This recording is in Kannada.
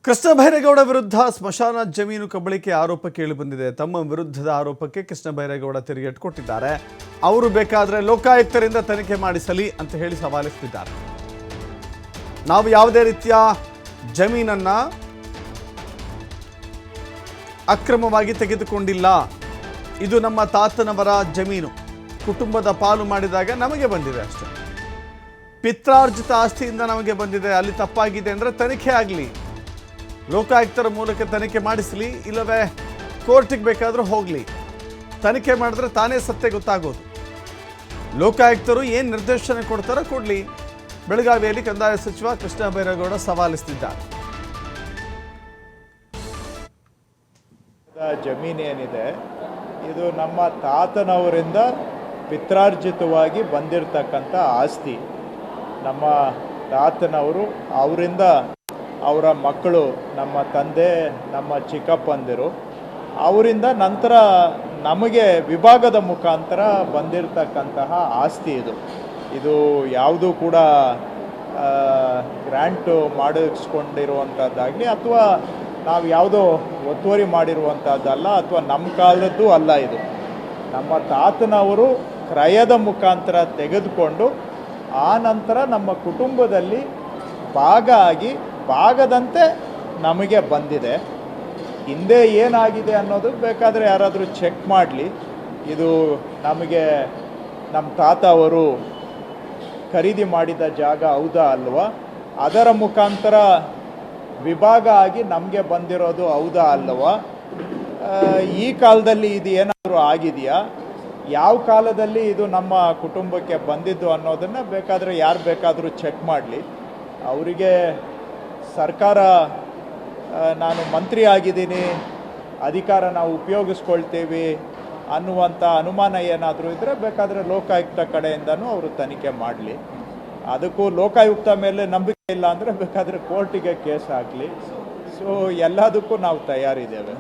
ಕೃಷ್ಣ ಬೈರೇಗೌಡ ವಿರುದ್ಧ ಸ್ಮಶಾನ ಜಮೀನು ಕಬಳಿಕೆ ಆರೋಪ ಕೇಳಿಬಂದಿದೆ. ತಮ್ಮ ವಿರುದ್ಧದ ಆರೋಪಕ್ಕೆ ಕೃಷ್ಣ ಬೈರೇಗೌಡ ತಿರುಗೇಟು ಕೊಟ್ಟಿದ್ದಾರೆ. ಅವರು ಬೇಕಾದರೆ ಲೋಕಾಯುಕ್ತರಿಂದ ತನಿಖೆ ಮಾಡಿಸಲಿ ಅಂತ ಹೇಳಿ ಸವಾಲಿಸುತ್ತಿದ್ದಾರೆ. ನಾವು ಯಾವುದೇ ರೀತಿಯ ಜಮೀನನ್ನ ಅಕ್ರಮವಾಗಿ ತೆಗೆದುಕೊಂಡಿಲ್ಲ. ಇದು ನಮ್ಮ ತಾತನವರ ಜಮೀನು. ಕುಟುಂಬದ ಪಾಲು ಮಾಡಿದಾಗ ನಮಗೆ ಬಂದಿದೆ ಅಷ್ಟೇ. ಪಿತ್ರಾರ್ಜಿತ ಆಸ್ತಿಯಿಂದ ನಮಗೆ ಬಂದಿದೆ. ಅಲ್ಲಿ ತಪ್ಪಾಗಿದೆ ಅಂದರೆ ತನಿಖೆ ಆಗಲಿ, ಲೋಕಾಯುಕ್ತರ ಮೂಲಕ ತನಿಖೆ ಮಾಡಿಸಲಿ, ಇಲ್ಲವೇ ಕೋರ್ಟಿಗೆ ಬೇಕಾದರೂ ಹೋಗಲಿ. ತನಿಖೆ ಮಾಡಿದ್ರೆ ತಾನೇ ಸತ್ಯ ಗೊತ್ತಾಗೋದು. ಲೋಕಾಯುಕ್ತರು ಏನು ನಿರ್ದೇಶನ ಕೊಡ್ತಾರೋ ಕೊಡಲಿ. ಬೆಳಗಾವಿಯಲ್ಲಿ ಕಂದಾಯ ಸಚಿವ ಕೃಷ್ಣ ಬೈರೇಗೌಡ ಸವಾಲಿಸುತ್ತಿದ್ದಾರೆ. ಜಮೀನೇನಿದೆ ಇದು ನಮ್ಮ ತಾತನವರಿಂದ ಪಿತ್ರಾರ್ಜಿತವಾಗಿ ಬಂದಿರತಕ್ಕಂಥ ಆಸ್ತಿ. ನಮ್ಮ ತಾತನವರು ಅವರಿಂದ ಅವರ ಮಕ್ಕಳು, ನಮ್ಮ ತಂದೆ, ನಮ್ಮ ಚಿಕ್ಕಪ್ಪಂದಿರು, ಅವರಿಂದ ನಂತರ ನಮಗೆ ವಿಭಾಗದ ಮುಖಾಂತರ ಬಂದಿರತಕ್ಕಂತಹ ಆಸ್ತಿ ಇದು ಯಾವುದೂ ಕೂಡ ಗ್ರ್ಯಾಂಟು ಮಾಡಿಸ್ಕೊಂಡಿರುವಂಥದ್ದಾಗಲಿ ಅಥವಾ ನಾವು ಯಾವುದೋ ಒತ್ತುವರಿ ಮಾಡಿರುವಂಥದ್ದಲ್ಲ, ಅಥವಾ ನಮ್ಮ ಕಾಲದ್ದು ಅಲ್ಲ. ಇದು ನಮ್ಮ ತಾತನವರು ಕ್ರಯದ ಮುಖಾಂತರ ತೆಗೆದುಕೊಂಡು ಆ ನಂತರ ನಮ್ಮ ಕುಟುಂಬದಲ್ಲಿ ಭಾಗ ಆಗಿ ಭಾಗದಂತೆ ನಮಗೆ ಬಂದಿದೆ. ಹಿಂದೆ ಏನಾಗಿದೆ ಅನ್ನೋದು ಬೇಕಾದರೆ ಯಾರಾದರೂ ಚೆಕ್ ಮಾಡಲಿ. ಇದು ನಮಗೆ ನಮ್ಮ ತಾತ ಅವರು ಖರೀದಿ ಮಾಡಿದ ಜಾಗ ಹೌದಾ ಅಲ್ವಾ, ಅದರ ಮುಖಾಂತರ ವಿಭಾಗ ಆಗಿ ನಮಗೆ ಬಂದಿರೋದು ಹೌದಾ ಅಲ್ವಾ, ಈ ಕಾಲದಲ್ಲಿ ಇದು ಏನಾದರೂ ಆಗಿದೆಯಾ, ಯಾವ ಕಾಲದಲ್ಲಿ ಇದು ನಮ್ಮ ಕುಟುಂಬಕ್ಕೆ ಬಂದಿದ್ದು ಅನ್ನೋದನ್ನು ಬೇಕಾದರೆ ಯಾರು ಬೇಕಾದರೂ ಚೆಕ್ ಮಾಡಲಿ. ಅವರಿಗೆ ಸರ್ಕಾರ ನಾನು ಮಂತ್ರಿ ಆಗಿದ್ದೀನಿ, ಅಧಿಕಾರ ನಾವು ಉಪಯೋಗಿಸ್ಕೊಳ್ತೀವಿ ಅನ್ನುವಂಥ ಅನುಮಾನ ಏನಾದರೂ ಇದ್ದರೆ ಬೇಕಾದರೆ ಲೋಕಾಯುಕ್ತ ಕಡೆಯಿಂದನೂ ಅವರು ತನಿಖೆ ಮಾಡಲಿ. ಅದಕ್ಕೂ ಲೋಕಾಯುಕ್ತ ಮೇಲೆ ನಂಬಿಕೆ ಇಲ್ಲ ಅಂದರೆ ಬೇಕಾದರೆ ಕೋರ್ಟಿಗೆ ಕೇಸ್ ಹಾಕಲಿ. ಸೊ ಎಲ್ಲದಕ್ಕೂ ನಾವು ತಯಾರಿದ್ದೇವೆ.